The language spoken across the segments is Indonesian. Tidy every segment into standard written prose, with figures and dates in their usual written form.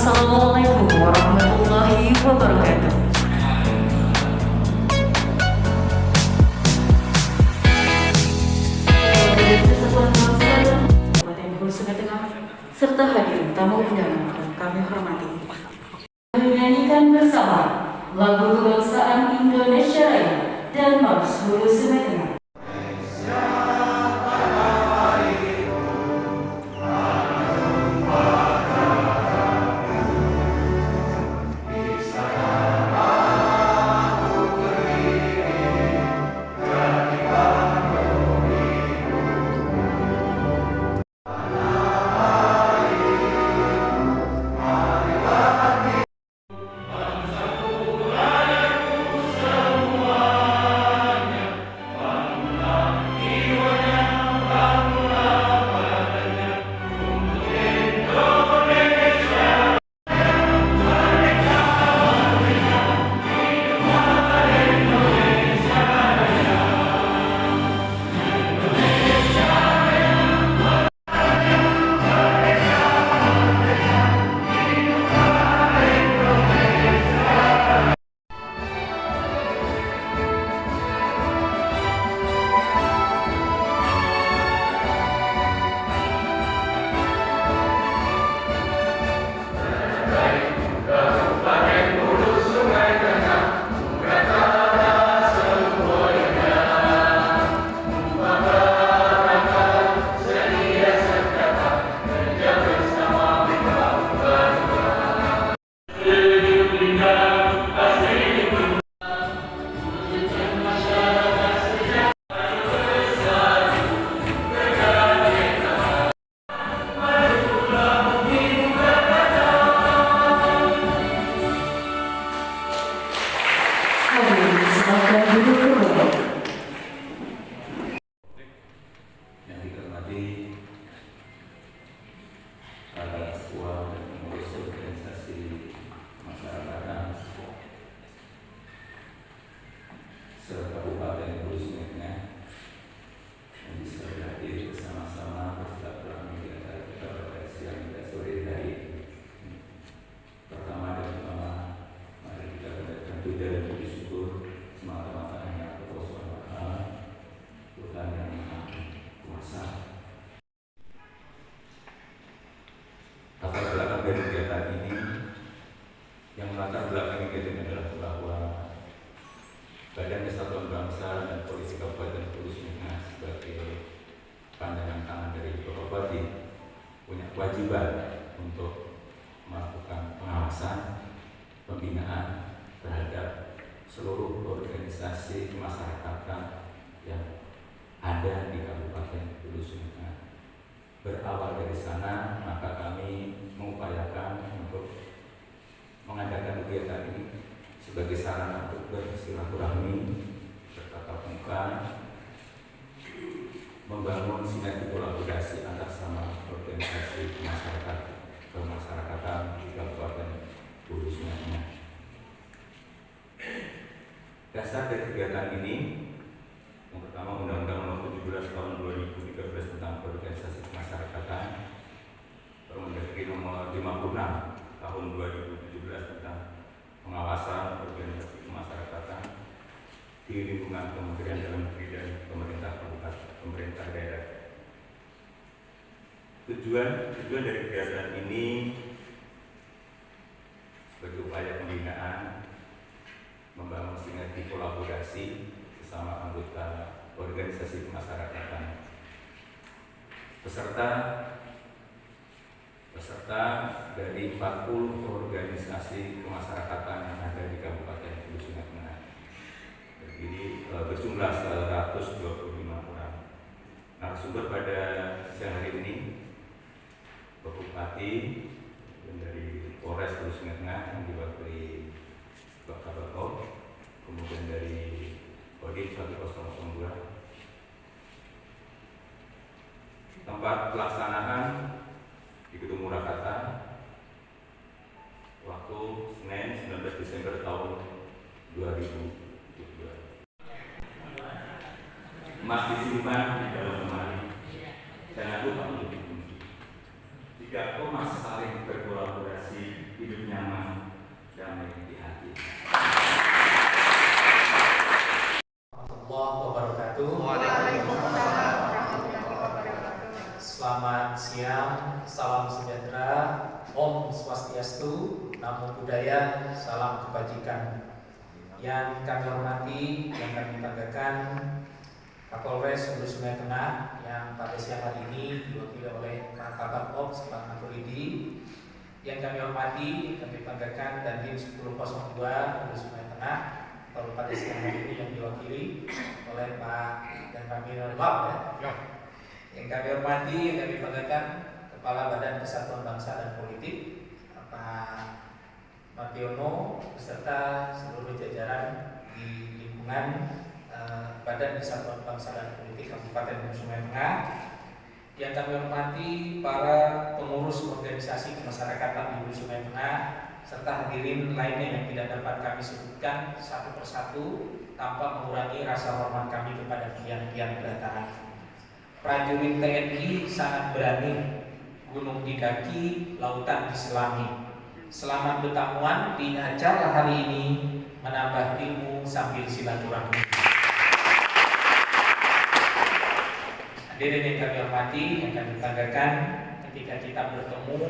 Assalamualaikum warahmatullahi wabarakatuh. Kabupaten Hulu Sungai Tengah serta hadirin tamu undangan yang kami hormati. Menyanyikan bersama lagu kebangsaan Indonesia Raya dan Mars Hulu Sungai Tengah. Yang dihormati para ketua dan pengurus organisasi masyarakat se-Kabupaten Hulu Sungai Tengah yang bisa hadir bersama-sama bersilaturahmi di antara kita pada siang dan sore hari ini. Pertama dan utama, mari kita panjatkan puja dan puji syukur semata-mata hanya kepada Allah Subhanahu wa Ta'ala, Tuhan yang Maha Kuasa. Latar belakang dari kegiatan ini, yang melatar belakangi kegiatan adalah bahwa Badan Kesatuan Bangsa dan Polisi Kabupaten Hulu Sungai Tengah sebagai pandangan tangan dari Bapak Bupati punya kewajiban untuk melakukan pengawasan, pembinaan terhadap seluruh organisasi kemasyarakatan yang ada di Kabupaten Hulu Sungai Tengah. Berawal dari sana, maka kami mengupayakan untuk mengadakan kegiatan ini sebagai sarana untuk bersilaturahmi, bertatap muka, membangun sinergi kolaborasi antar sama organisasi kemasyarakatan di Kabupaten Hulu Sungai Tengah. Dasar dari kegiatan ini, yang pertama Undang-Undang Nomor 17 Tahun 2013 tentang Organisasi Kemasyarakatan, Permendagri Nomor 56 Tahun 2017 tentang pengawasan organisasi kemasyarakatan di lingkungan Kementerian Dalam Negeri dan pemerintah kabupaten, pemerintah daerah. Tujuan dari kegiatan ini sebagai upaya pembinaan, membangun sinergi kolaborasi sesama anggota organisasi kemasyarakatan. Peserta dari 40 organisasi kemasyarakatan yang ada di Kabupaten Hulu Sungai Tengah. Jadi berjumlah 125 orang. Narasumber pada siang hari ini Bapak Bupati dan dari Polres Hulu Sungai Tengah yang diwakili Bapak Bapak, kemudian dari Kodim 1002. Tempat pelaksanaan di Gedung Murakata, waktu Senin 19 Desember tahun 2022. Emas disimpan di dalam lemari, jangan lupa untuk dikunci. Jika emas saling berkolaborasi, namo buddhaya, salam kebajikan. Yang kami hormati, yang kami banggakan Kapolres Hulu Sungai Tengah yang pada siang hari ini diwakili oleh Pak Kabak Ops Pak Maturidi. Yang kami hormati, kami banggakan Dandim 1002 Hulu Sungai Tengah kalau pada siang hari ini yang diwakili oleh Pak dan kami hormat ya. Yang kami hormati, yang kami banggakan Kepala Badan Kesatuan Bangsa dan Politik Pak Martiono beserta seluruh jajaran di lingkungan Badan Kesatuan Bangsa dan Politik Kabupaten Hulu Sungai Tengah. Yang kami hormati para pengurus organisasi kemasyarakatan di Hulu Sungai Tengah serta hadirin lainnya yang tidak dapat kami sebutkan satu persatu tanpa mengurangi rasa hormat kami kepada pian-pian belataan. Prajurit TNI sangat berani, gunung didaki, lautan diselami. Selamat bertamuan di acara hari ini, menambah ilmu sambil silaturahmi. Hadirin yang kami hormati, yang kami banggakan, ketika kita bertemu,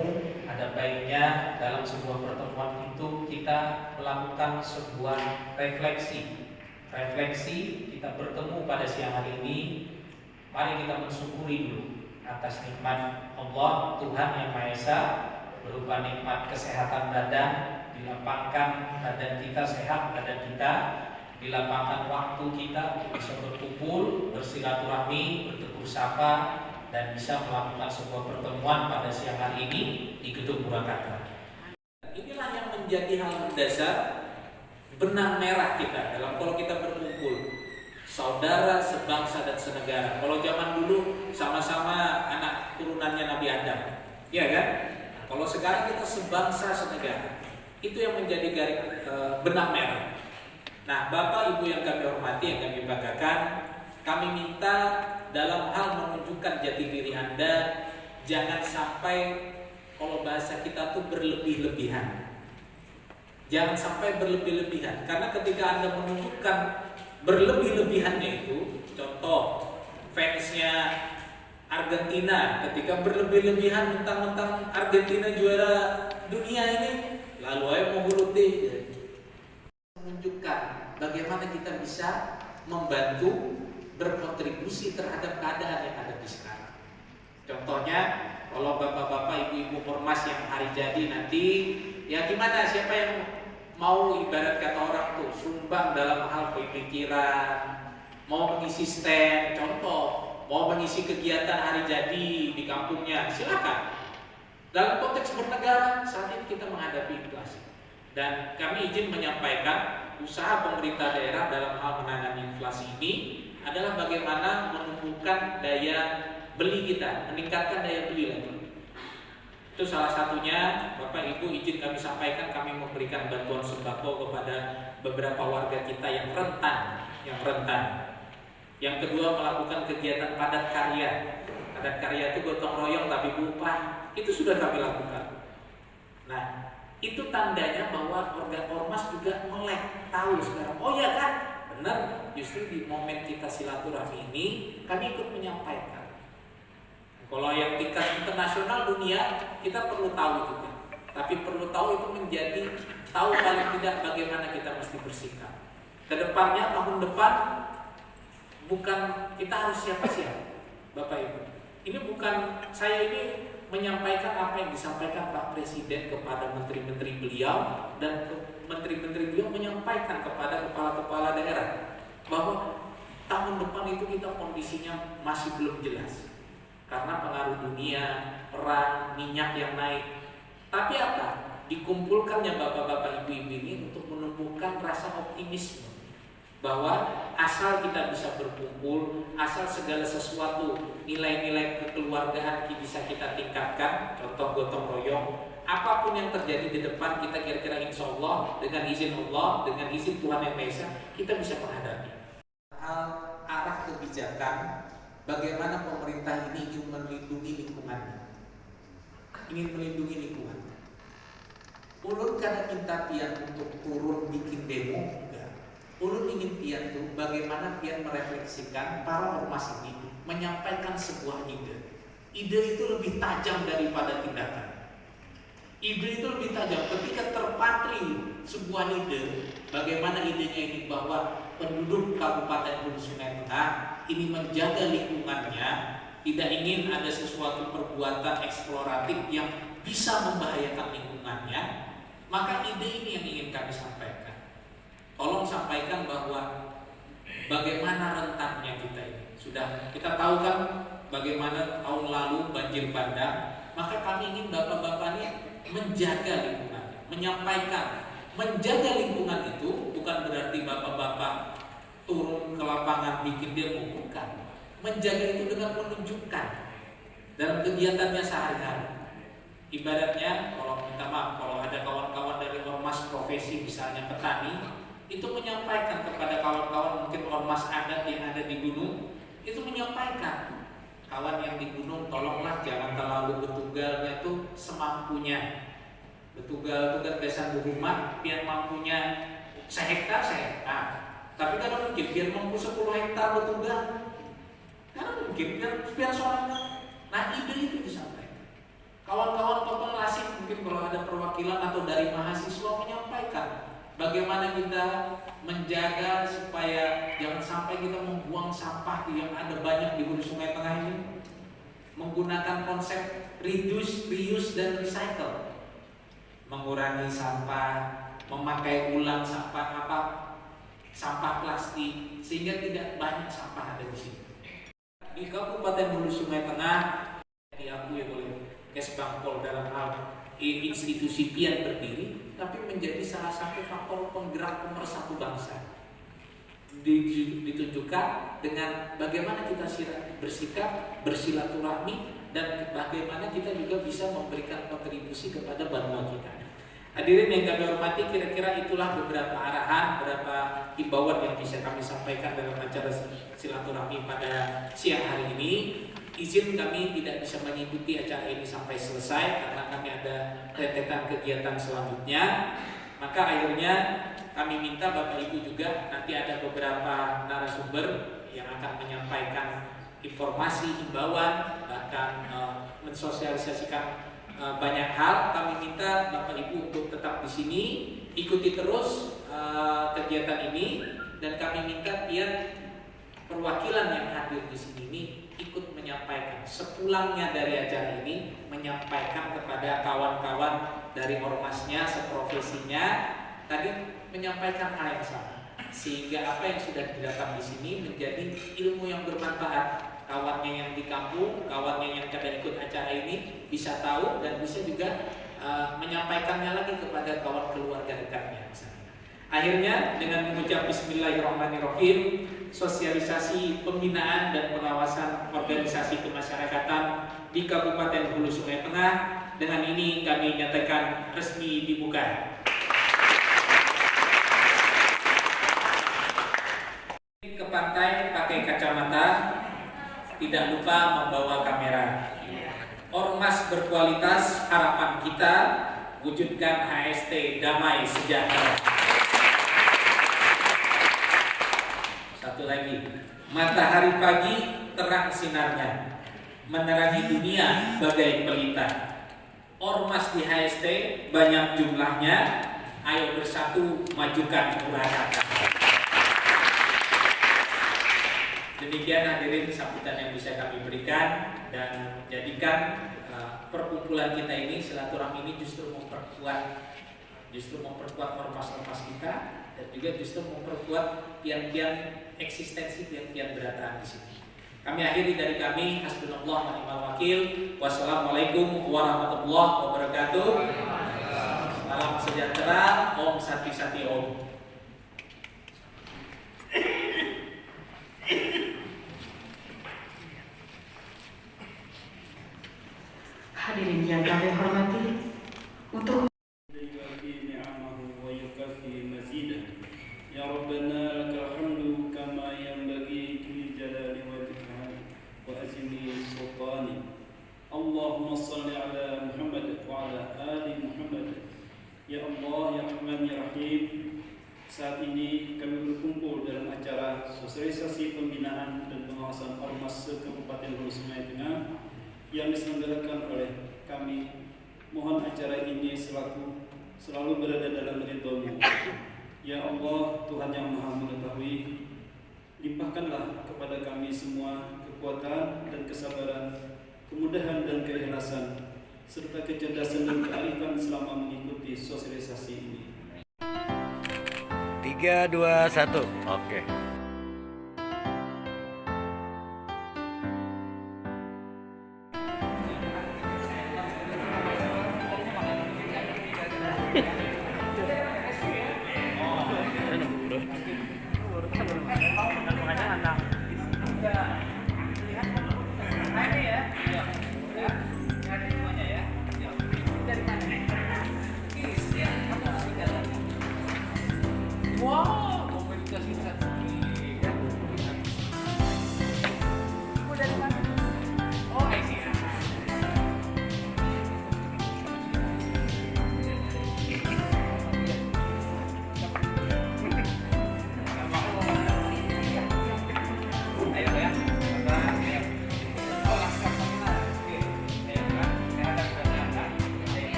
ada baiknya dalam sebuah pertemuan itu kita melakukan sebuah refleksi. Refleksi kita bertemu pada siang hari ini, mari kita mensyukuri dulu atas nikmat Allah Tuhan Yang Maha Esa berupa nikmat kesehatan badan, dilapangkan badan kita sehat, badan kita dilapangkan waktu kita untuk bisa berkumpul, bersilaturahmi, bertegur sapa, dan bisa melakukan sebuah pertemuan pada siang hari ini di Gedung Purwakarta. Inilah yang menjadi hal mendasar benang merah kita dalam kalau kita berkumpul, saudara sebangsa dan senegara. Kalau zaman dulu sama-sama anak turunannya Nabi Adam, ya kan? Kalau sekarang kita sebangsa senegara, itu yang menjadi garis benang merah. Nah, Bapak Ibu yang kami hormati, yang kami banggakan, kami minta dalam hal menunjukkan jati diri Anda, jangan sampai kalau bahasa kita tuh berlebih-lebihan. Jangan sampai berlebih-lebihan, karena ketika Anda menunjukkan berlebih-lebihannya itu, contoh fansnya Argentina ketika berlebih-lebihan mentang-mentang Argentina juara dunia ini, lalu ayo mau bunuh diri. Menunjukkan bagaimana kita bisa membantu berkontribusi terhadap keadaan yang ada di sekarang. Contohnya, kalau bapak-bapak, ibu-ibu ormas yang hari jadi nanti, ya gimana, siapa yang mau ibarat kata orang tuh sumbang dalam hal pemikiran, mau mengisi stand, contoh mau mengisi kegiatan hari jadi di kampungnya, silakan. Dalam konteks bernegara, saat ini kita menghadapi inflasi. Dan kami izin menyampaikan usaha pemerintah daerah dalam hal menangani inflasi ini adalah bagaimana menumbuhkan daya beli kita, meningkatkan daya beli lagi. Itu salah satunya, Bapak Ibu izin kami sampaikan, kami memberikan bantuan sembako kepada beberapa warga kita yang rentan. Yang kedua, melakukan kegiatan padat karya. Padat karya itu gotong royong tapi upah. Itu sudah kami lakukan. Nah, itu tandanya bahwa ormas juga melek, tahu sekarang. Oh ya kan, benar. Justru di momen kita silaturahmi ini, kami ikut menyampaikan. Kalau yang tingkat internasional dunia, kita perlu tahu juga. Tapi perlu tahu itu menjadi tahu paling tidak bagaimana kita mesti bersikap. Kedepannya, tahun depan, bukan kita harus siapa-siapa, Bapak Ibu. Ini bukan saya ini menyampaikan apa yang disampaikan Pak Presiden kepada menteri-menteri beliau, dan menteri-menteri beliau menyampaikan kepada kepala-kepala daerah bahwa tahun depan itu kita kondisinya masih belum jelas karena pengaruh dunia, perang, minyak yang naik. Tapi apa? Dikumpulkannya bapak-bapak ibu-ibu ini untuk menumbuhkan rasa optimisme bahwa asal kita bisa berkumpul, asal segala sesuatu, nilai-nilai kekeluargaan bisa kita tingkatkan, contoh gotong royong, apapun yang terjadi di depan kita kira-kira insya Allah dengan izin Allah, dengan izin Tuhan Yang Maha Esa, kita bisa menghadapi. Hal arah kebijakan, bagaimana pemerintah ini ingin melindungi lingkungannya, ingin melindungi lingkungan. Ulun kada minta pian untuk turun bikin demo. Ulun ingin pian tuh bagaimana pian merefleksikan para ormas ini menyampaikan sebuah ide. Ide itu lebih tajam daripada tindakan. Ide itu lebih tajam ketika terpatri sebuah ide. Bagaimana idenya ini bahwa penduduk Kabupaten Hulu Sungai Tengah ini menjaga lingkungannya, tidak ingin ada sesuatu perbuatan eksploratif yang bisa membahayakan lingkungannya, maka ide ini yang ingin kami sampaikan. Tolong sampaikan bahwa bagaimana rentannya kita ini. Sudah kita tahu kan bagaimana tahun lalu banjir bandang, maka kami ingin bapak-bapak ini menjaga lingkungan, menyampaikan. Menjaga lingkungan itu bukan berarti bapak-bapak turun ke lapangan bikin demo, bukan. Menjaga itu dengan menunjukkan dalam kegiatannya sehari-hari. Ibaratnya kalau minta maaf, kalau ada kawan-kawan dari ormas profesi misalnya petani, itu menyampaikan kepada kawan-kawan mungkin ormas adat yang ada di gunung, itu menyampaikan, kawan yang di gunung tolonglah jangan terlalu betugalnya itu semampunya. Betugal itu gagasan rumah biar mampunya sehektar. Tapi kan mungkin biar mampu 10 hektar betugal. Karena mungkin biar soalnya. Nah ide itu disampaikan. Kawan-kawan pelasik mungkin kalau ada perwakilan atau dari mahasiswa menyampaikan bagaimana kita menjaga supaya jangan sampai kita membuang sampah yang ada banyak di Hulu Sungai Tengah ini. Menggunakan konsep reduce, reuse, dan recycle. Mengurangi sampah, memakai ulang sampah sampah plastik sehingga tidak banyak sampah ada di sini. Di Kabupaten Hulu Sungai Tengah diakui oleh Kesbangpol dalam hal institusi pian berdiri, tapi menjadi salah satu faktor penggerak pemersatu bangsa. Ditunjukkan dengan bagaimana kita bersikap, bersilaturahmi, dan bagaimana kita juga bisa memberikan kontribusi kepada bangsa kita. Hadirin yang kami hormati, kira-kira itulah beberapa arahan, beberapa himbauan yang bisa kami sampaikan dalam acara silaturahmi pada siang hari ini. Izin kami tidak bisa mengikuti acara ini sampai selesai karena kami ada rentetan kegiatan selanjutnya. Maka akhirnya kami minta Bapak Ibu juga nanti ada beberapa narasumber yang akan menyampaikan informasi, himbauan, bahkan mensosialisasikan banyak hal. Kami minta Bapak Ibu untuk tetap di sini, ikuti terus kegiatan ini, dan kami minta biar perwakilan yang hadir di sini ini ikut menyampaikan sepulangnya dari acara ini, menyampaikan kepada kawan-kawan dari ormasnya, seprofesinya, tadi menyampaikan hal yang sama, sehingga apa yang sudah didapat di sini menjadi ilmu yang bermanfaat. Kawannya yang di kampung, kawannya yang kada ikut acara ini bisa tahu dan bisa juga menyampaikannya lagi kepada kawan keluarga dekatnya. Akhirnya dengan mengucap Bismillahirrahmanirrahim, sosialisasi pembinaan dan pengawasan organisasi kemasyarakatan di Kabupaten Hulu Sungai Tengah dengan ini kami nyatakan resmi dibuka. Ke pantai pakai kacamata, tidak lupa membawa kamera. Ormas berkualitas, harapan kita wujudkan HST damai sejahtera. Satu lagi, matahari pagi terang sinarnya, menerangi dunia bagai pelita. Ormas di HST banyak jumlahnya, ayo bersatu majukan Purwakarta. Demikian hadirin sambutan yang bisa kami berikan, dan jadikan perkumpulan kita ini, silaturahmi ini justru memperkuat ormas-ormas kita, dan juga justru memperkuat pian-pian eksistensi pian-pian berataan di sini. Kami akhiri dari kami, hasbunallah wa ni'mal wakil. Wassalamualaikum warahmatullahi wabarakatuh. Salam sejahtera, Om Sati Sati Om. Hadirin yang kami hormati, untuk Ya Rabbana lakal hamdu kama yanbaghi li jalali wajhika wa azimi sultani. Allahumma salli ala Muhammad wa ala ali Muhammad. Ya Allah, ya Rahman, ya Rahim. Saat ini kami berkumpul dalam acara sosialisasi pembinaan dan pengawasan ormas Kabupaten Hulu Sungai Tengah yang diselenggarakan oleh kami Mohon acara ini selalu berada dalam ridha-Mu. Ya Allah, Tuhan yang Maha Mengetahui, limpahkanlah kepada kami semua kekuatan dan kesabaran, kemudahan dan keikhlasan, serta kecerdasan dan kearifan selama mengikuti sosialisasi ini. 3, 2, 1. Oke.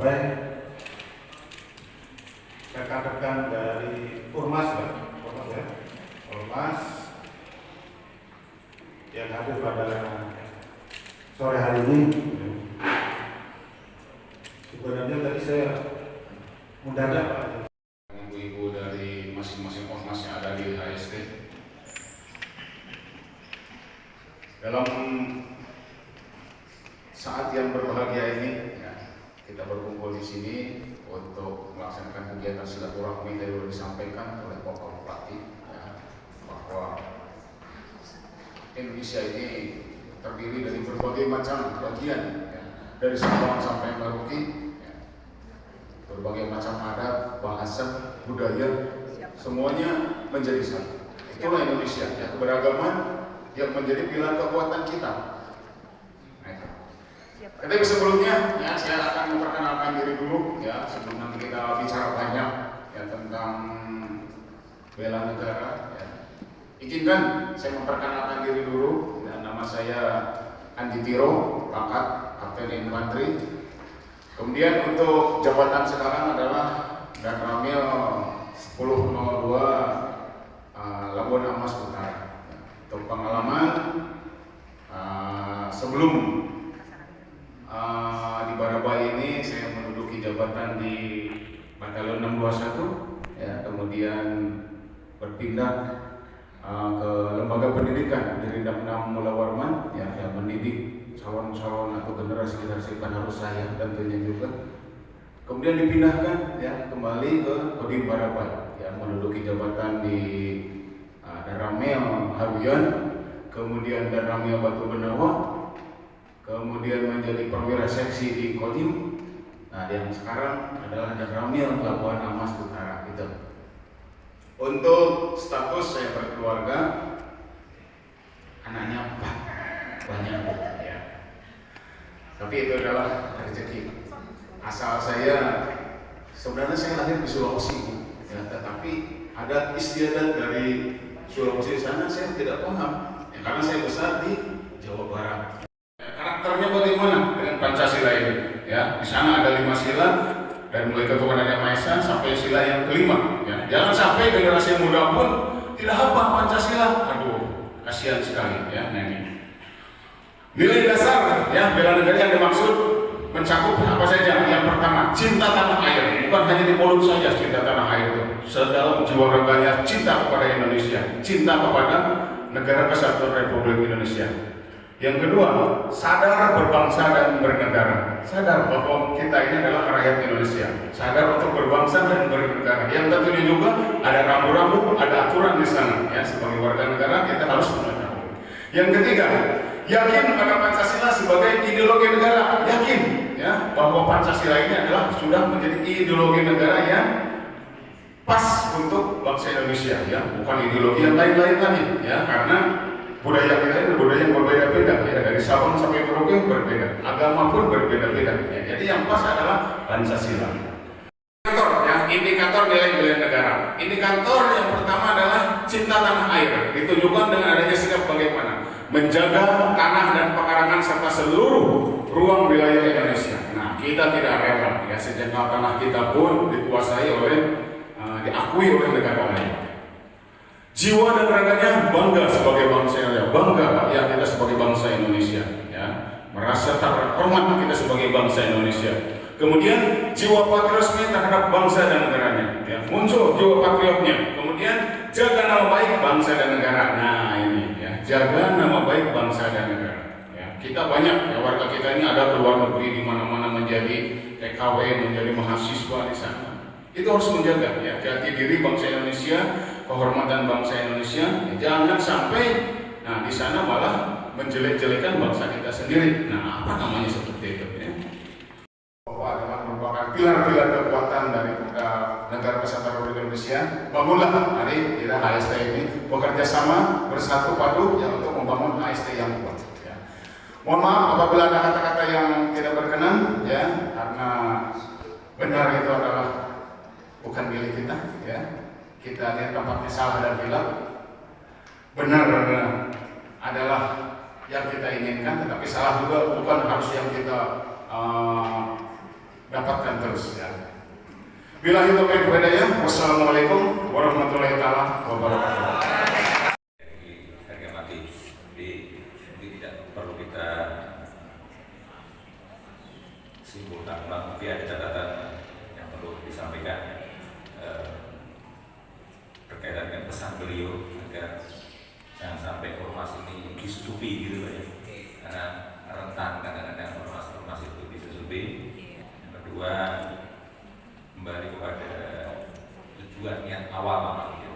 Baik, rekan-rekan dari Ormas yang hadir pada sore hari ini. Sebenarnya tadi saya mendadak Pak, ibu-ibu dari masing-masing ormas yang ada di HST. Dalam saat yang berbahagia ini, kita berkumpul di sini untuk melaksanakan kegiatan silaturahmi yang sudah disampaikan oleh Bapak Bupati, bahwa Indonesia ini terdiri dari berbagai macam bagian, dari Sabang sampai Merauke, berbagai macam adat, bahasa, budaya, semuanya menjadi satu. Itulah Indonesia, keberagaman yang menjadi pilar kekuatan kita. Tapi sebelumnya, saya akan memperkenalkan diri dulu, sebelum nanti kita bicara banyak tentang bela negara. Izinkan saya memperkenalkan diri dulu. Nama saya Andi Tiro, pangkat Kapten Infanteri. Kemudian untuk jabatan sekarang adalah Danramil 1002 Labuan Amas Utara. Untuk pengalaman sebelum di Barabai ini saya menduduki jabatan di Batalion 621, kemudian berpindah ke lembaga pendidikan di Rindam 6 Mula Warman, yang mendidik calon-calon atau generasi-generasi penerus saya tentunya juga. Kemudian dipindahkan kembali ke Kodim Barabai, menduduki jabatan di Danramil Haruyan, kemudian Danramil Batu Benawa, kemudian menjadi perwira seksi di Kodim. Yang sekarang adalah Danramil Labuan Amas Utara. Gitu. Untuk status saya berkeluarga, anaknya 4, banyak tapi itu adalah rezeki. Asal saya, sebenarnya saya lahir di Sulawesi, tetapi adat istiadat dari Sulawesi sana saya tidak paham, karena saya besar di Jawa Barat. Karakternya bagaimana dengan Pancasila ini? Di sana ada 5 sila, dari mulai ketuhanan yang Maha Esa sampai sila yang kelima. Jangan sampai generasi muda pun tidak hafal Pancasila. Aduh, kasihan sekali. Nah ini nilai dasar bela negara yang dimaksud mencakup apa saja. Yang pertama, cinta tanah air. Bukan hanya di mulut saja cinta tanah air itu. Sedalam jiwa raganya cinta kepada Indonesia, cinta kepada negara kesatuan Republik Indonesia. Yang kedua, sadar berbangsa dan bernegara. Sadar bahwa kita ini adalah rakyat Indonesia. Sadar untuk berbangsa dan bernegara. Yang tentunya juga ada rambu-rambu, ada aturan di sana. Sebagai warga negara kita harus mengetahui. Yang ketiga, yakin pada Pancasila sebagai ideologi negara. Yakin bahwa Pancasila ini adalah sudah menjadi ideologi negara yang pas untuk bangsa Indonesia. Bukan ideologi yang lain-lain lagi. Karena Budaya kita itu budaya yang berbeda-beda ya, dari Sabang sampai Merauke berbeda, agama pun berbeda-beda ya. Jadi yang pas adalah Pancasila. Indikator nilai-nilai negara. Indikator yang pertama adalah cinta tanah air, ditunjukkan dengan adanya sikap bagaimana menjaga tanah dan pekarangan serta seluruh ruang wilayah Indonesia. Nah, kita tidak rela ya sejak tanah kita pun dikuasai oleh diakui oleh negara lain. Jiwa dan raganya bangga sebagai bangsa Indonesia, bangga ya kita sebagai bangsa Indonesia ya, merasa terhormat kita sebagai bangsa Indonesia. Kemudian jiwa patriotisme terhadap bangsa dan negaranya, ya, muncul jiwa patriotnya. Kemudian jaga nama baik bangsa dan negara. Nah ini, ya, jaga nama baik bangsa dan negara. Ya, kita banyak, ya, warga kita ini ada keluar negeri di mana-mana menjadi TKW, menjadi mahasiswa di sana. Itu harus menjaga, ya, jati diri bangsa Indonesia, kehormatan bangsa Indonesia. Ya, jangan sampai, nah di sana malah menjelek-jelekan bangsa kita sendiri. Nah apa namanya seperti itu? Ya? Adalah merupakan pilar-pilar kekuatan dari negara Kesatuan Republik Indonesia. Bangunlah hari kita HST ini bekerja sama bersatu padu ya untuk membangun HST yang kuat. Ya. Mohon maaf apabila ada kata-kata yang tidak berkenan ya, karena benar itu adalah bukan milik kita ya. Kita lihat tempatnya salah dan hilang. Benar adalah yang kita inginkan, tetapi salah juga bukan harus yang kita dapatkan terus ya. Bila itu baik hidayah. Wassalamualaikum warahmatullahi wabarakatuh. Harga mati, jadi tidak perlu kita simpulkan ulang, tapi ada catatan yang perlu disampaikan berkaitan dengan pesan beliau agar jangan sampai ormas ini disusupi gitu ya, karena rentan kadang-kadang ormas itu disusupi. Kedua, kembali kepada tujuan yang awal gitu.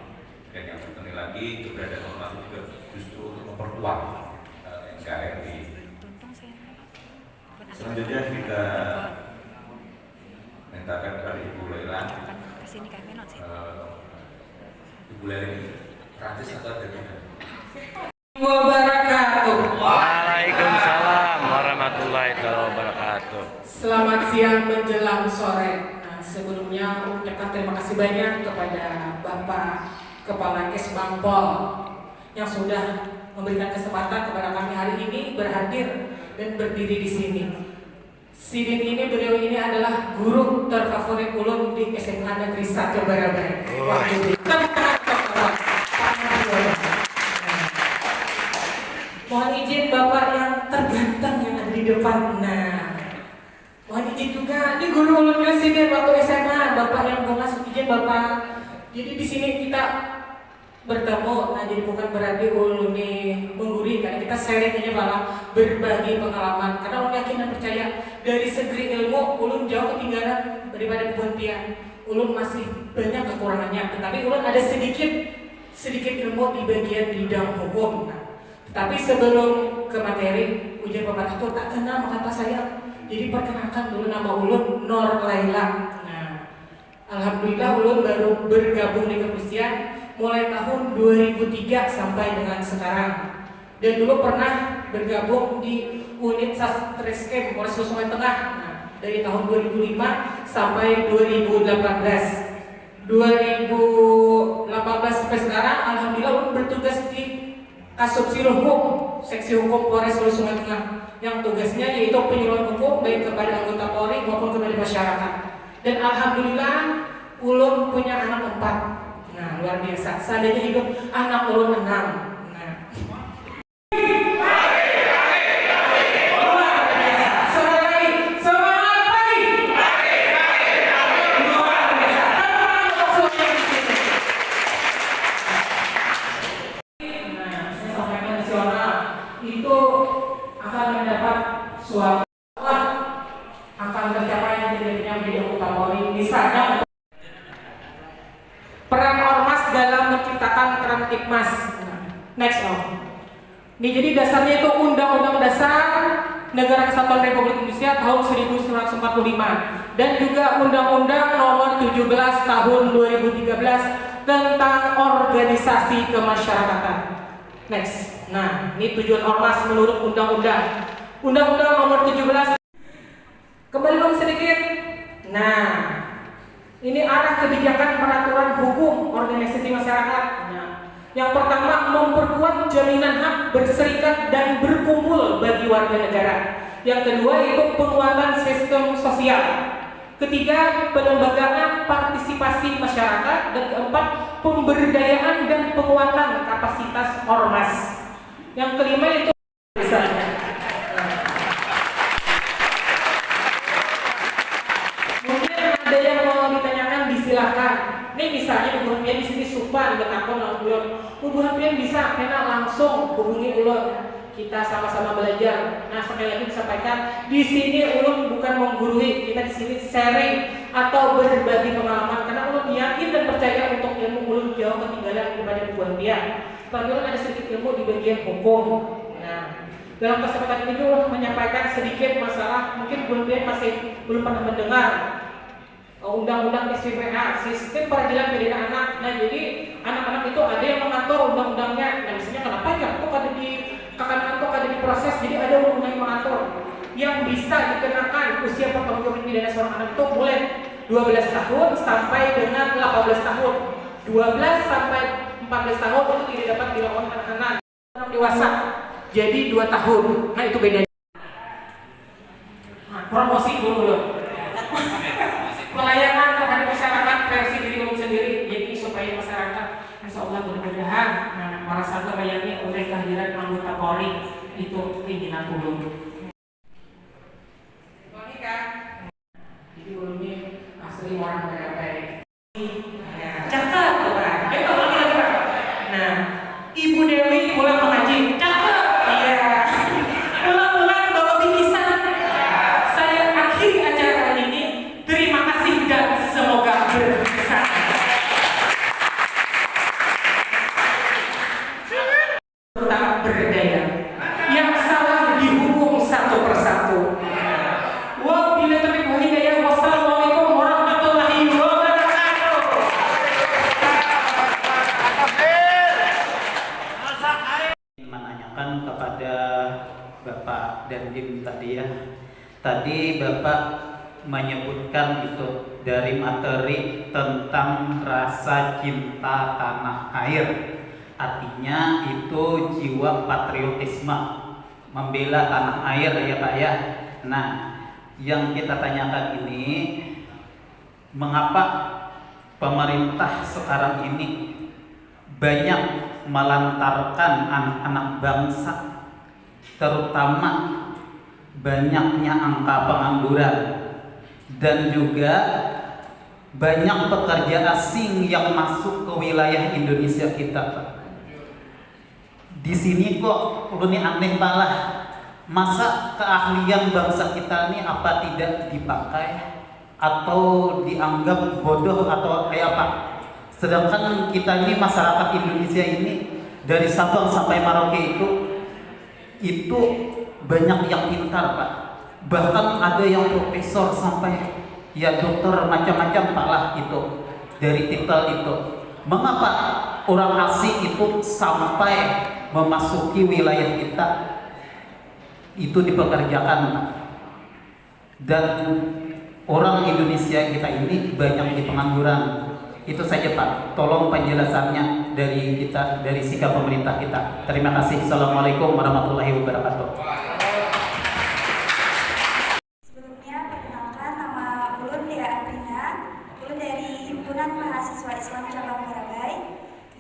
Dan yang penting lagi keberadaan ormas juga justru untuk memperkuat NKRI. Selanjutnya kita mintakan kepada Ibu Laila. Ibu Laila ini Prancis atau dari mana? Wabarakatuh. Waalaikumsalam warahmatullahi wabarakatuh. Selamat siang menjelang sore. Nah, sebelumnya ucapkan terima kasih banyak kepada Bapak Kepala Kes Bangpol yang sudah memberikan kesempatan kepada kami hari ini berhadir dan berdiri di sini. Sidin ini, beliau ini adalah guru terfavorit ulun di SMA Negeri 1 Barabai. Mohon izin Bapak yang terganteng yang ada di depan. Nah, mohon izin juga, ini guru ulun Sidin waktu SMA, Bapak yang mengasih izin Bapak. Jadi di sini kita bertemu, nah jadi bukan berarti ulun ini mengguri, karena kita sharing aja malah berbagi pengalaman. Karena ulun yakin dan percaya dari segi ilmu ulun jauh ketinggalan daripada Pontian. Ulun masih banyak kekurangannya, tetapi ulun ada sedikit ilmu di bagian bidang hukum. Nah, tapi sebelum ke materi, ujian Bapak itu tak kenal kata saya. Jadi perkenalkan dulu nama ulun Nur Laila. Nah, alhamdulillah ulun baru bergabung di kepolisian mulai tahun 2003 sampai dengan sekarang. Dan dulu pernah bergabung di unit Satreskrim Polres Sungai Tengah. Nah, dari tahun 2005 sampai 2018. 2018 sampai sekarang alhamdulillah ulun bertugas di Kasubsil Hukum, Seksi Hukum Polres Sungai Tengah, yang tugasnya yaitu penyuluhan hukum baik kepada anggota Polri maupun kepada masyarakat. Dan alhamdulillah ulun punya anak 4. Nah, luar biasa. Seandainya hidup anak ulun 6. Nah. Itu akan mendapat suatu akan tercapai tidak menjadi anggota Polri. Misalnya peran ormas dalam menciptakan Trantipmas. Next Ini jadi dasarnya itu Undang-Undang Dasar Negara Kesatuan Republik Indonesia tahun 1945 dan juga Undang-Undang Nomor 17 tahun 2013 tentang organisasi kemasyarakatan. Next. Nah, ini tujuan ormas menurut undang-undang. Undang-undang nomor 17. Kembali dong sedikit. Nah, ini arah kebijakan peraturan hukum organisasi masyarakat. Nah, yang pertama memperkuat jaminan hak berserikat dan berkumpul bagi warga negara. Yang kedua itu penguatan sistem sosial. Ketiga, pelembagaan partisipasi masyarakat. Dan keempat, pemberdayaan dan penguatan kapasitas ormas. Yang kelima itu misalnya. Mungkin ada yang mau ditanyakan, disilahkan. Ini misalnya hubungan di sini supan betapun ulun. Hubungan bisa karena langsung hubungi ulun. Kita sama-sama belajar. Nah, sekali lagi disampaikan, di sini ulun bukan menggurui, kita di sini sharing atau berbagi pengalaman karena ulun yakin dan percaya untuk ilmu ulun jauh ketinggalan daripada hubungan dia. Tapi ulun ada sedikit ilmu di bagian hukum. Nah, dalam kesempatan ini ulun menyampaikan sedikit masalah, mungkin ulun masih belum pernah mendengar undang-undang SPPA, sistem peradilan pidana anak. Nah, jadi anak-anak itu ada yang mengatur undang-undangnya. Nah, misalnya kenapa ya kok ada di kekanakan ada di proses, jadi ada undang-undang yang mengatur yang bisa dikenakan usia pertanggungan pidana seorang anak itu mulai 12 tahun sampai dengan 18 tahun. 12 sampai 14 tahun itu tidak dapat dilakukan anak-anak. Orang dewasa jadi 2 tahun. Nah, itu bedanya. Nah, promosi dulu. Pelayanan terhadap masyarakat versi diri ulun sendiri, jadi supaya masyarakat insya Allah mudah-mudahan merasa terlayani oleh kehadiran anggota Polri. Itu keinginan ulun. Ini kan, jadi ulun ini asli orang baik. Cakep, Pak. Ayo lagi Pak. Nah, Ibu Dewi pulang mengaji. Cakep. Iya. Pulang-pulang bawa bingkisan. Saya akhiri acara ini. Terima kasih dan semoga berkesan. Tetap berdaya. Yang salah dihukum satu persatu. Wabillahi taufiq wal hidayah. Wassalamualaikum warahmatullahi wabarakatuh. Menanyakan kepada Bapak Dandim tadi ya. Tadi Bapak menyebutkan itu dari materi tentang rasa cinta tanah air. Artinya itu jiwa patriotisme, membela tanah air ya Pak ya. Nah, yang kita tanyakan ini, mengapa pemerintah sekarang ini banyak melantarkan anak-anak bangsa, terutama banyaknya angka pengangguran dan juga banyak pekerja asing yang masuk ke wilayah Indonesia kita, Pak. Di sini kok ulun aneh malah, masa keahlian bangsa kita ini apa tidak dipakai atau dianggap bodoh atau kayak apa? Sedangkan kita ini masyarakat Indonesia ini dari Sabang sampai Merauke itu banyak yang pintar Pak. Bahkan ada yang profesor sampai ya dokter macam-macam Pak lah itu dari titel itu. Mengapa orang asing itu sampai memasuki wilayah kita itu dipekerjakan Pak? Dan orang Indonesia kita ini banyak di pengangguran. Itu saja Pak, tolong penjelasannya dari kita, dari sikap pemerintah kita. Terima kasih. Assalamualaikum warahmatullahi wabarakatuh. Sebelumnya perkenalkan, nama ulun Dea Aprina, ulun dari Himpunan Mahasiswa Islam Cabang Barabai.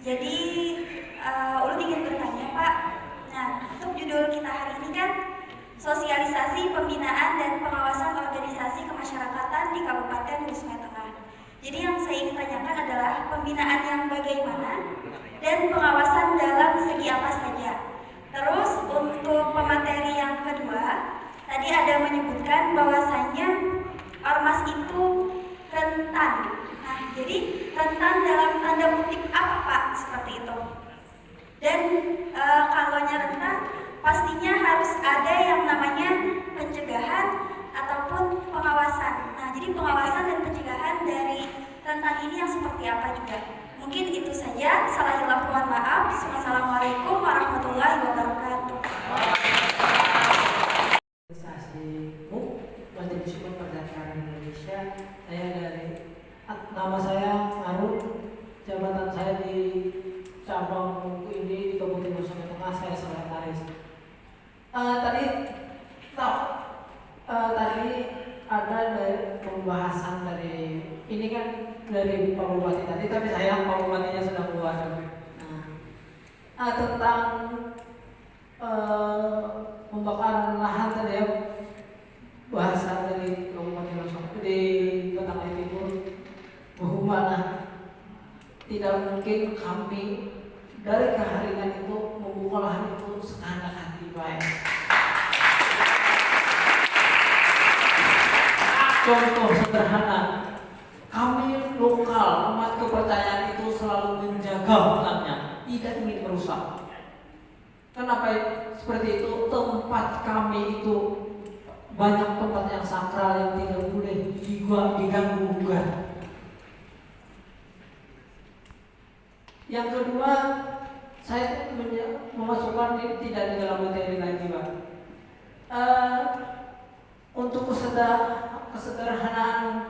Jadi ulun ingin bertanya Pak, nah untuk judul kita hari ini kan sosialisasi pembinaan dan pengawasan organisasi kemasyarakatan di Kabupaten Wisma Tengah. Jadi yang saya ingin tanyakan adalah pembinaan yang bagaimana dan pengawasan dalam segi apa saja. Terus untuk pemateri yang kedua, tadi ada menyebutkan bahwasannya ormas itu rentan. Nah, jadi rentan dalam tanda kutip apa Pak seperti itu? Dan kalaunya rentan, pastinya harus ada yang namanya pencegahan ataupun pengawasan. Nah, jadi pengawasan dan pencegahan dari rentan ini yang seperti apa juga? Mungkin itu saja. Salah hilaf mohon maaf. Wassalamualaikum warahmatullahi wabarakatuh. Organisasimu Majelis Syukur Perdagangan Indonesia. Nama saya Arun, jabatan saya di cabang buku ini di Kabupaten Sumatera Tengah, saya sekretaris. Tadi ada dari pembahasan dari ini kan dari Pak Bupati tadi, tapi saya Pak Bupatinya sudah keluar. Tentang pembakaran lahan tadi ya, bahasa dari Kabupaten Sumatera di Petang Timur bahwa tidak mungkin kami dari keharian itu membuka lahan itu sekandak hati baik. Contoh sederhana, kami lokal umat kepercayaan itu selalu menjaga hutannya, tidak ingin merusak. Kenapa seperti itu? Tempat kami itu banyak tempat yang sakral yang tidak boleh diganggu gugat. Yang kedua, saya memasukkan tidak di dalam materi lagi, Pak. Untuk kesederhanaan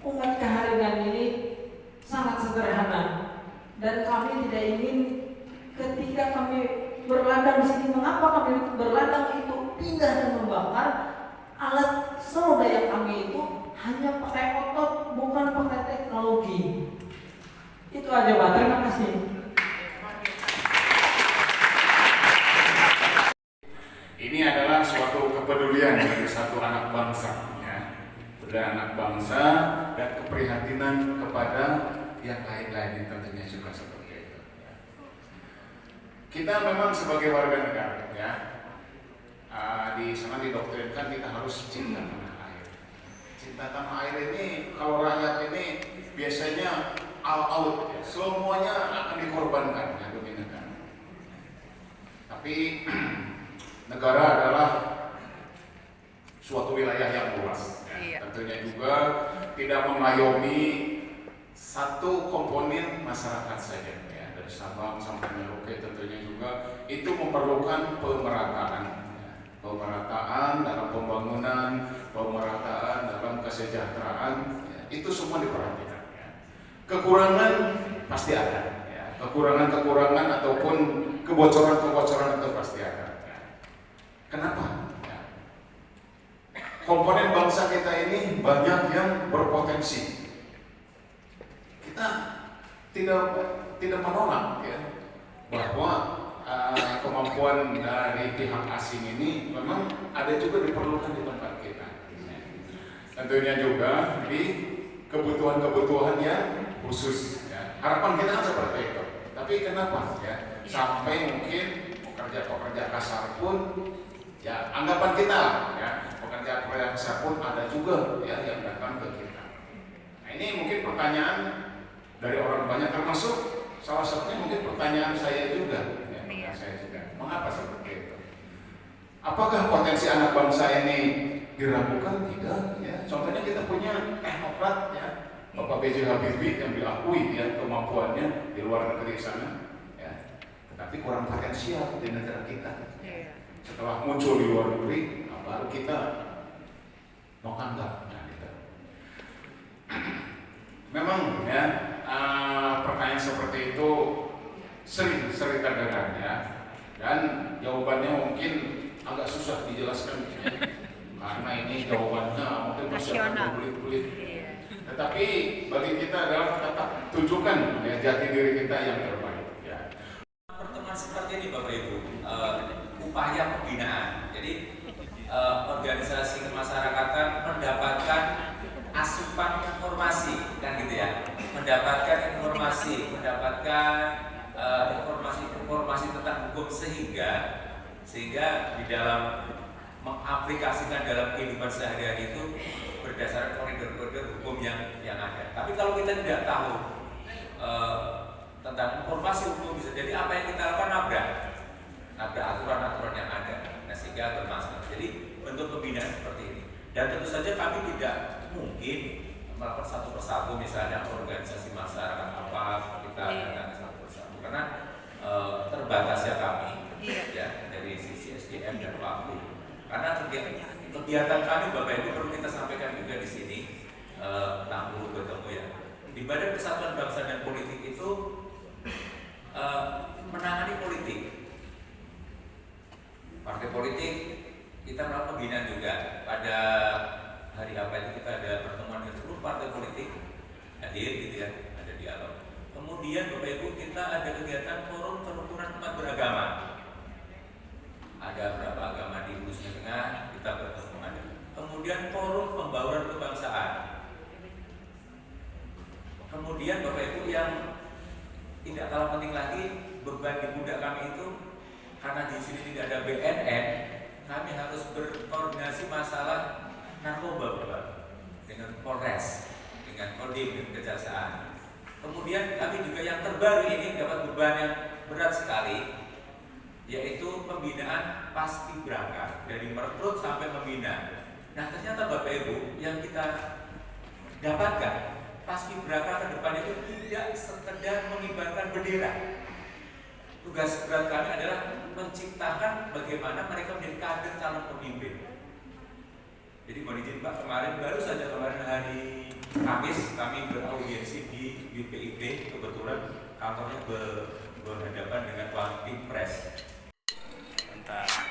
umat keharian ini sangat sederhana, dan kami tidak ingin ketika kami berladang di sini, mengapa kami berladang itu pindah dan membakar alat swadaya kami itu hanya pakai otot, bukan pakai teknologi. Itu aja, Pak. Terima kasih. Ini adalah suatu kepedulian dari satu anak bangsa, ya. Dari anak bangsa dan keprihatinan kepada yang lain-lain tentunya juga seperti itu. Ya. Kita memang sebagai warga negara, ya, di sana didoktrinkan kita harus cinta tanah air. Cinta tanah air ini, kalau rakyat ini biasanya all out, ya. Semuanya akan dikorbankan ya, demi negara. Tapi negara adalah suatu wilayah yang luas, ya. Tentunya juga tidak mengayomi satu komponen masyarakat saja, ya. Dari Sabang sampai Merauke tentunya juga itu memerlukan pemerataan, ya. Pemerataan dalam pembangunan, pemerataan dalam kesejahteraan, ya. Itu semua diperhatikan, ya. Kekurangan pasti ada, ya. Kekurangan ataupun kebocoran itu pasti ada. Kenapa? Ya. Komponen bangsa kita ini banyak yang berpotensi. Kita tidak menolak, ya, bahwa kemampuan dari pihak asing ini memang ada juga diperlukan di tempat kita. Tentunya juga di kebutuhan-kebutuhan yang khusus. Ya. Harapan kita seperti itu. Tapi kenapa? Ya, sampai mungkin pekerja-pekerja kasar pun, ya, anggapan kita, ya, pekerja-pekerja besar pun ada juga, ya, yang datang ke kita. Nah, ini mungkin pertanyaan dari orang banyak, termasuk salah satunya mungkin pertanyaan saya juga, ya, mengapa seperti itu? Apakah potensi anak bangsa ini diragukan? Tidak, ya. Contohnya kita punya teknokrat, ya, Bapak B.J. Habibie yang diakui, ya, kemampuannya di luar negeri sana, ya, tetapi kurang potensial di negara kita. Setelah muncul di luar negeri, baru kita menganggap. Nah, gitu. Memang, ya, pertanyaan seperti itu sering terdengar, ya, dan jawabannya mungkin agak susah dijelaskan, ya, karena ini jawabannya mungkin masih agak berbelit-belit. Tetapi bagi kita adalah tetap tunjukkan, ya, jati diri kita yang terbaik. Ya. Pertemuan seperti ini, Bapak Ibu, upaya pembinaan. Jadi organisasi kemasyarakatan mendapatkan asupan informasi, kan gitu ya, mendapatkan informasi tentang hukum sehingga di dalam mengaplikasikan dalam kehidupan sehari-hari itu berdasarkan koridor-koridor hukum yang ada. Tapi kalau kita tidak tahu tentang informasi hukum, bisa jadi apa yang kita lakukan nabrak aturan-aturan yang ada, nah, sehingga bermasalah. Jadi bentuk pembinaan seperti ini. Dan tentu saja kami tidak mungkin melakukan satu persatu, misalnya organisasi masyarakat apa kita akan satu persatu, karena terbatasnya kami ya dari sisi SDM dan waktu. Karena kegiatan kami Bapak Ibu perlu kita sampaikan juga di sini, 60 bertemu ya. Di Badan Persatuan Bangsa dan Politik itu menangani politik. Partai politik kita melakukan pembinaan juga. Pada hari apa itu kita ada pertemuan dengan seluruh partai politik hadir gitu ya, ada dialog. Kemudian Bapak Ibu kita ada kegiatan forum kerukunan umat beragama. Ada berapa agama di Indonesia Tengah kita bertemu ada. Kemudian forum pembauran kebangsaan. Kemudian Bapak Ibu yang tidak kalah penting lagi, beban di pundak kami itu karena di sini tidak ada BNN, kami harus berkoordinasi masalah narkoba Bapak dengan Polres, dengan Kodim, dengan Kejaksaan. Kemudian kami juga yang terbaru ini dapat beban yang berat sekali, yaitu pembinaan paskibraka dari merekrut sampai membina. Nah ternyata Bapak Ibu yang kita dapatkan paskibraka ke depan itu tidak sekedar mengibarkan bendera. Tugas berat kami adalah menciptakan bagaimana mereka menjadi kader calon pemimpin. Jadi mohon izin Pak, baru saja kemarin hari Kamis kami beraudiensi di UPIP, kebetulan kantornya berhadapan dengan One Big Press. Mantap.